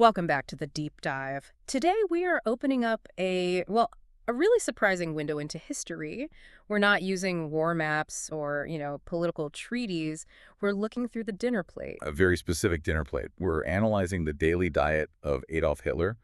Welcome back to the deep dive. Today we are opening up a really surprising window into history. We're not using war maps or, political treaties. We're looking through the dinner plate. A very specific dinner plate. We're analyzing the daily diet of Adolf Hitler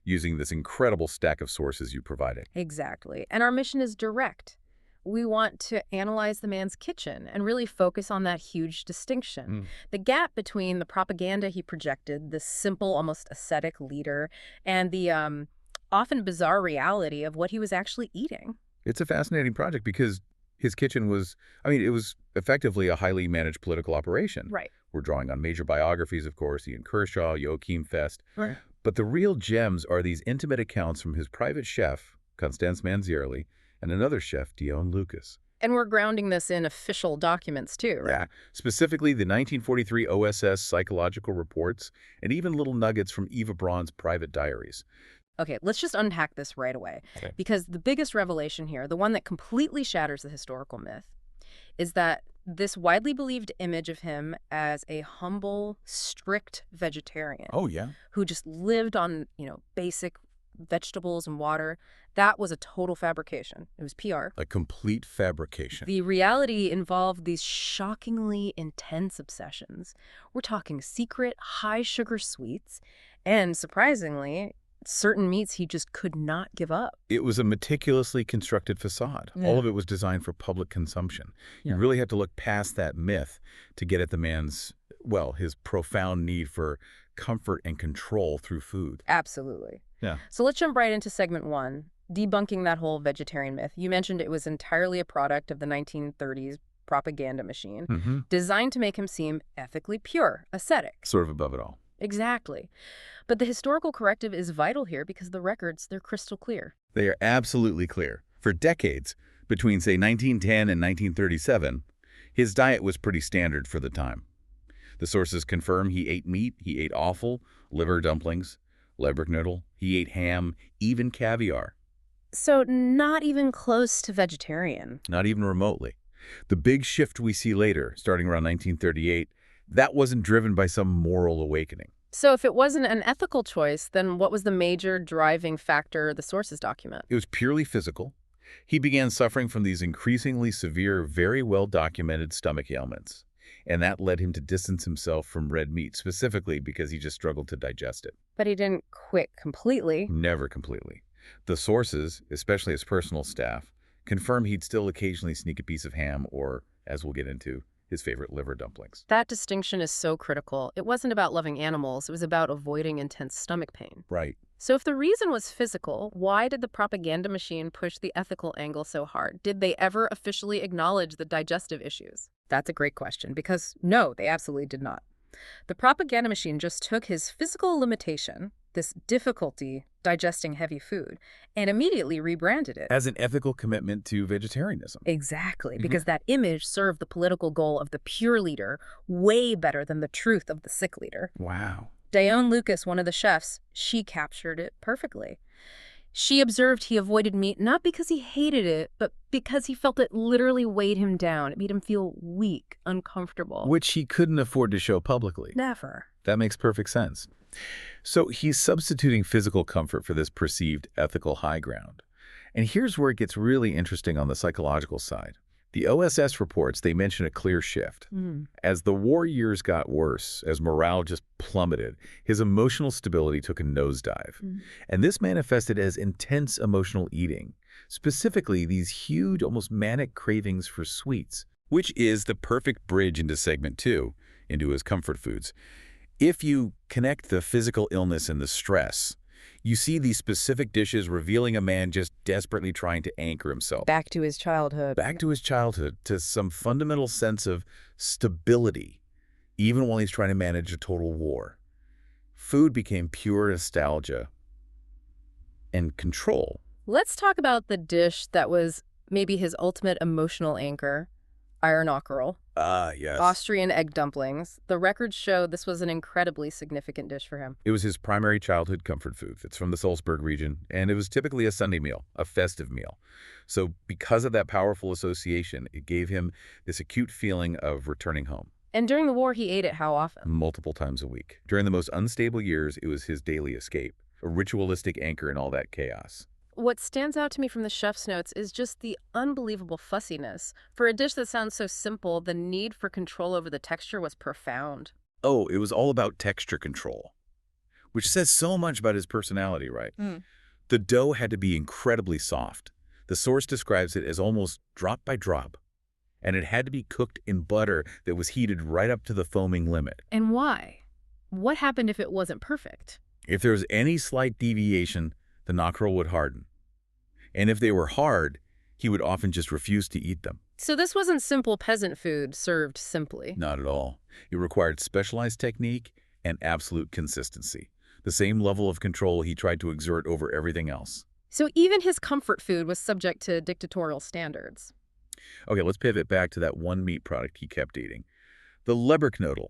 using this incredible stack of sources you provided. Exactly. And our mission is direct. We want to analyze the man's kitchen and really focus on that huge distinction. The gap between the propaganda he projected, this simple, almost ascetic leader, and the often bizarre reality of what he was actually eating. It's a fascinating project because his kitchen was, it was effectively a highly managed political operation. Right. We're drawing on major biographies, of course, Ian Kershaw, Joachim Fest. Right. But the real gems are these intimate accounts from his private chef, Constance Manzierli, and another chef, Dion Lucas. And we're grounding this in official documents too, right? Yeah, specifically the 1943 OSS psychological reports and even little nuggets from Eva Braun's private diaries. Okay, let's just unpack this right away. Okay. Because the biggest revelation here, the one that completely shatters the historical myth, is that this widely believed image of him as a humble, strict vegetarian Oh, yeah? who just lived on, basic vegetables and water, that was a total fabrication. It was PR. A complete fabrication. The reality involved these shockingly intense obsessions. We're talking secret, high-sugar sweets, and surprisingly, certain meats he just could not give up. It was a meticulously constructed facade. Yeah. All of it was designed for public consumption. Yeah. You really have to look past that myth to get at the man's, his profound need for comfort and control through food. Absolutely. Yeah. So let's jump right into segment one, debunking that whole vegetarian myth. You mentioned it was entirely a product of the 1930s propaganda machine, designed to make him seem ethically pure, ascetic. Sort of above it all. Exactly. But the historical corrective is vital here because the records, they're crystal clear. They are absolutely clear. For decades, between, say, 1910 and 1937, his diet was pretty standard for the time. The sources confirm he ate meat, he ate offal, liver dumplings, leberknödel, he ate ham, even caviar. So not even close to vegetarian. Not even remotely. The big shift we see later, starting around 1938, that wasn't driven by some moral awakening. So if it wasn't an ethical choice, then what was the major driving factor the sources document? It was purely physical. He began suffering from these increasingly severe, very well-documented stomach ailments. And that led him to distance himself from red meat, specifically because he just struggled to digest it. But he didn't quit completely. Never completely. The sources, especially his personal staff, confirm he'd still occasionally sneak a piece of ham or, as we'll get into, his favorite liver dumplings. That distinction is so critical. It wasn't about loving animals. It was about avoiding intense stomach pain. Right. So if the reason was physical, why did the propaganda machine push the ethical angle so hard? Did they ever officially acknowledge the digestive issues? That's a great question, because no, they absolutely did not. The propaganda machine just took his physical limitation, this difficulty digesting heavy food, and immediately rebranded it. As an ethical commitment to vegetarianism. Exactly, because that image served the political goal of the pure leader way better than the truth of the sick leader. Wow. Dion Lucas, one of the chefs, she captured it perfectly. She observed he avoided meat not because he hated it, but because he felt it literally weighed him down. It made him feel weak, uncomfortable. Which he couldn't afford to show publicly. Never. That makes perfect sense. So he's substituting physical comfort for this perceived ethical high ground. And here's where it gets really interesting on the psychological side. The OSS reports, they mention a clear shift. As the war years got worse, as morale just plummeted, his emotional stability took a nosedive. And this manifested as intense emotional eating, specifically these huge, almost manic cravings for sweets, which is the perfect bridge into segment 2, into his comfort foods. If you connect the physical illness and the stress, you see these specific dishes revealing a man just desperately trying to anchor himself. Back to his childhood. Back to his childhood, to some fundamental sense of stability, even while he's trying to manage a total war. Food became pure nostalgia and control. Let's talk about the dish that was maybe his ultimate emotional anchor, Ironockerl. Ah, yes. Austrian egg dumplings. The records show this was an incredibly significant dish for him. It was his primary childhood comfort food. It's from the Salzburg region, and it was typically a Sunday meal, a festive meal. So because of that powerful association, it gave him this acute feeling of returning home. And during the war, he ate it how often? Multiple times a week. During the most unstable years, it was his daily escape, a ritualistic anchor in all that chaos. What stands out to me from the chef's notes is just the unbelievable fussiness. For a dish that sounds so simple, the need for control over the texture was profound. Oh, it was all about texture control, which says so much about his personality, right? Mm. The dough had to be incredibly soft. The source describes it as almost drop by drop, and it had to be cooked in butter that was heated right up to the foaming limit. And why? What happened if it wasn't perfect? If there was any slight deviation, the nockerel would harden. And if they were hard, he would often just refuse to eat them. So this wasn't simple peasant food served simply. Not at all. It required specialized technique and absolute consistency, the same level of control he tried to exert over everything else. So even his comfort food was subject to dictatorial standards. Okay, let's pivot back to that one meat product he kept eating. The Leberknödel,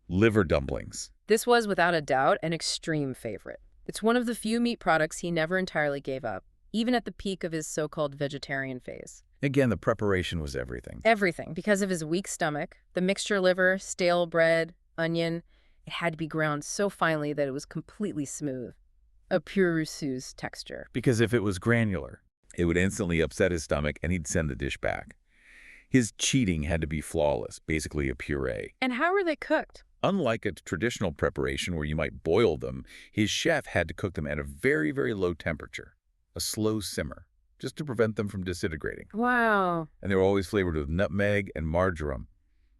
liver dumplings. This was, without a doubt, an extreme favorite. It's one of the few meat products he never entirely gave up, even at the peak of his so-called vegetarian phase. Again, the preparation was everything. Everything. Because of his weak stomach, the mixture liver, stale bread, onion, it had to be ground so finely that it was completely smooth. A pure rissouse texture. Because if it was granular, it would instantly upset his stomach and he'd send the dish back. His cheating had to be flawless, basically a puree. And how were they cooked? Unlike a traditional preparation where you might boil them, his chef had to cook them at a very, very low temperature, a slow simmer, just to prevent them from disintegrating. Wow. And they were always flavored with nutmeg and marjoram.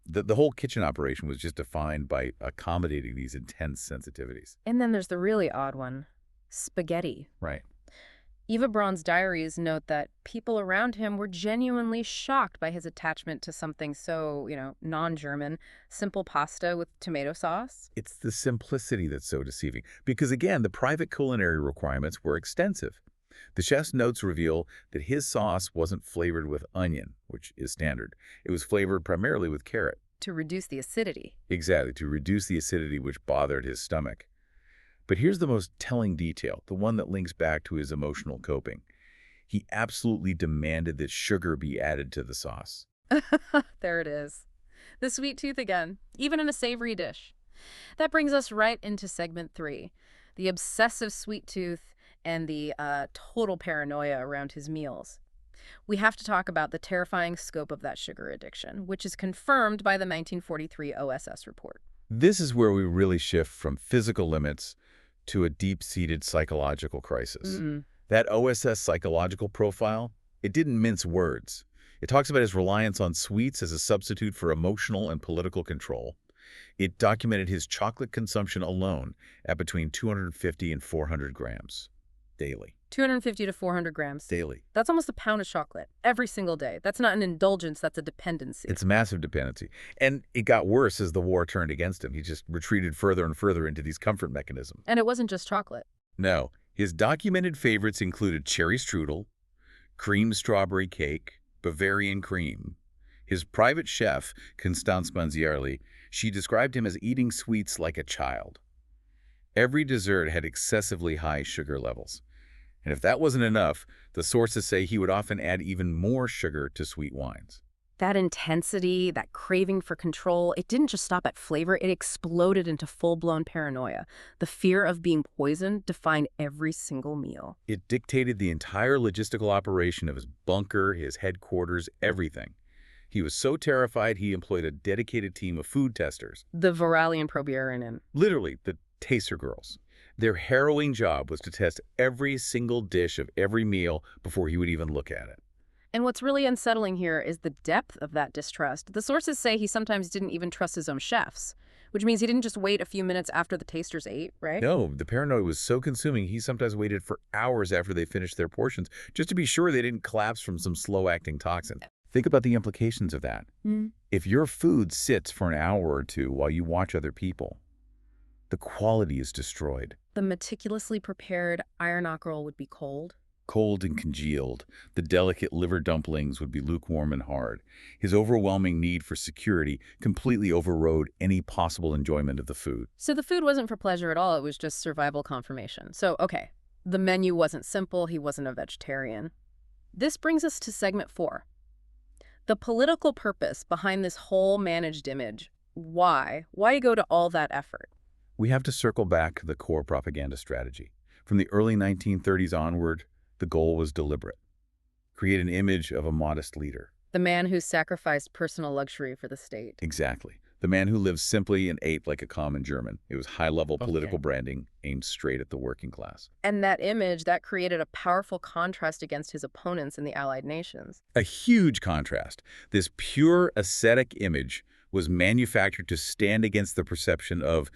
The whole kitchen operation was just defined by accommodating these intense sensitivities. And then there's the really odd one, spaghetti. Right. Eva Braun's diaries note that people around him were genuinely shocked by his attachment to something so, non-German, simple pasta with tomato sauce. It's the simplicity that's so deceiving. Because again, the private culinary requirements were extensive. The chef's notes reveal that his sauce wasn't flavored with onion, which is standard. It was flavored primarily with carrot. To reduce the acidity. Exactly, to reduce the acidity which bothered his stomach. But here's the most telling detail, the one that links back to his emotional coping. He absolutely demanded that sugar be added to the sauce. There it is. The sweet tooth again, even in a savory dish. That brings us right into segment 3, the obsessive sweet tooth and the total paranoia around his meals. We have to talk about the terrifying scope of that sugar addiction, which is confirmed by the 1943 OSS report. This is where we really shift from physical limits to a deep-seated psychological crisis. That OSS psychological profile, it didn't mince words. It talks about his reliance on sweets as a substitute for emotional and political control. It documented his chocolate consumption alone at between 250 and 400 grams daily. 250 to 400 grams. Daily. That's almost a pound of chocolate every single day. That's not an indulgence, that's a dependency. It's a massive dependency. And it got worse as the war turned against him. He just retreated further and further into these comfort mechanisms. And it wasn't just chocolate. No. His documented favorites included cherry strudel, cream strawberry cake, Bavarian cream. His private chef, Constance Manziarli, she described him as eating sweets like a child. Every dessert had excessively high sugar levels. And if that wasn't enough, the sources say he would often add even more sugar to sweet wines. That intensity, that craving for control, it didn't just stop at flavor, it exploded into full-blown paranoia. The fear of being poisoned defined every single meal. It dictated the entire logistical operation of his bunker, his headquarters, everything. He was so terrified he employed a dedicated team of food testers. The Virali and Probiarin. Literally, the taster girls. Their harrowing job was to test every single dish of every meal before he would even look at it. And what's really unsettling here is the depth of that distrust. The sources say he sometimes didn't even trust his own chefs, which means he didn't just wait a few minutes after the tasters ate, right? No, the paranoia was so consuming, he sometimes waited for hours after they finished their portions just to be sure they didn't collapse from some slow-acting toxin. Think about the implications of that. If your food sits for an hour or two while you watch other people, the quality is destroyed. The meticulously prepared iron nockerel would be cold. Cold and congealed. The delicate liver dumplings would be lukewarm and hard. His overwhelming need for security completely overrode any possible enjoyment of the food. So the food wasn't for pleasure at all, it was just survival confirmation. So, okay, the menu wasn't simple, he wasn't a vegetarian. This brings us to segment 4. The political purpose behind this whole managed image. Why? Why go to all that effort? We have to circle back to the core propaganda strategy. From the early 1930s onward, the goal was deliberate. Create an image of a modest leader. The man who sacrificed personal luxury for the state. Exactly. The man who lived simply and ate like a common German. It was high-level political Okay. branding aimed straight at the working class. And that image, that created a powerful contrast against his opponents in the Allied nations. A huge contrast. This pure ascetic image was manufactured to stand against the perception of,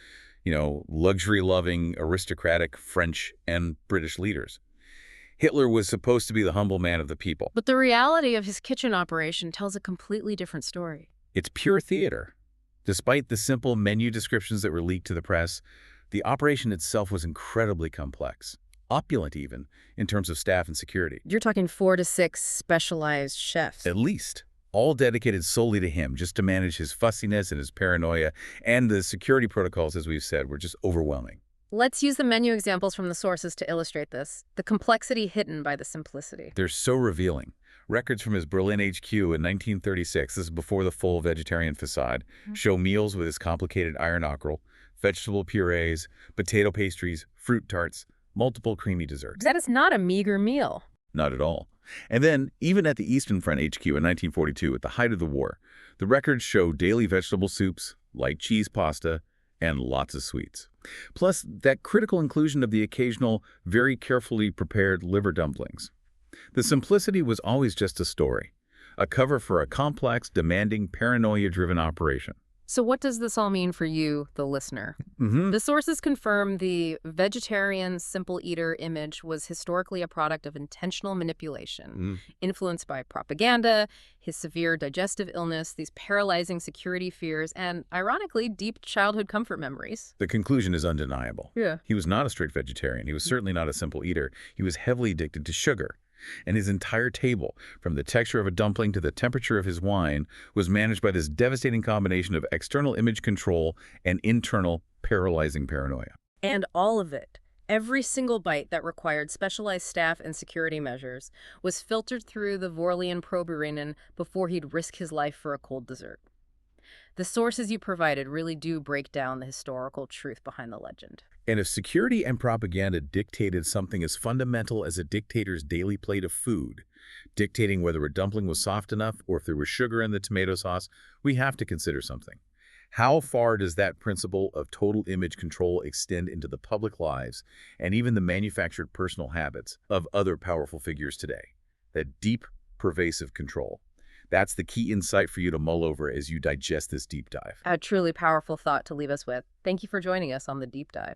luxury-loving, aristocratic French and British leaders. Hitler was supposed to be the humble man of the people. But the reality of his kitchen operation tells a completely different story. It's pure theater. Despite the simple menu descriptions that were leaked to the press, the operation itself was incredibly complex, opulent even, in terms of staff and security. You're talking 4 to 6 specialized chefs. At least, all dedicated solely to him, just to manage his fussiness and his paranoia, and the security protocols, as we've said, were just overwhelming. Let's use the menu examples from the sources to illustrate this. The complexity hidden by the simplicity. They're so revealing. Records from his Berlin HQ in 1936, this is before the full vegetarian facade, show meals with his complicated iron ockerel, vegetable purees, potato pastries, fruit tarts, multiple creamy desserts. That is not a meager meal. Not at all. And then, even at the Eastern Front HQ in 1942, at the height of the war, the records show daily vegetable soups, light cheese pasta, and lots of sweets. Plus, that critical inclusion of the occasional, very carefully prepared liver dumplings. The simplicity was always just a story, a cover for a complex, demanding, paranoia-driven operation. So what does this all mean for you, the listener? The sources confirm the vegetarian simple eater image was historically a product of intentional manipulation, influenced by propaganda, his severe digestive illness, these paralyzing security fears, and, ironically, deep childhood comfort memories. The conclusion is undeniable. Yeah. He was not a strict vegetarian. He was certainly not a simple eater. He was heavily addicted to sugar. And his entire table, from the texture of a dumpling to the temperature of his wine, was managed by this devastating combination of external image control and internal paralyzing paranoia. And all of it, every single bite that required specialized staff and security measures, was filtered through the Vorlian Proberinnen before he'd risk his life for a cold dessert. The sources you provided really do break down the historical truth behind the legend. And if security and propaganda dictated something as fundamental as a dictator's daily plate of food, dictating whether a dumpling was soft enough or if there was sugar in the tomato sauce, we have to consider something. How far does that principle of total image control extend into the public lives and even the manufactured personal habits of other powerful figures today? That deep, pervasive control. That's the key insight for you to mull over as you digest this deep dive. A truly powerful thought to leave us with. Thank you for joining us on the deep dive.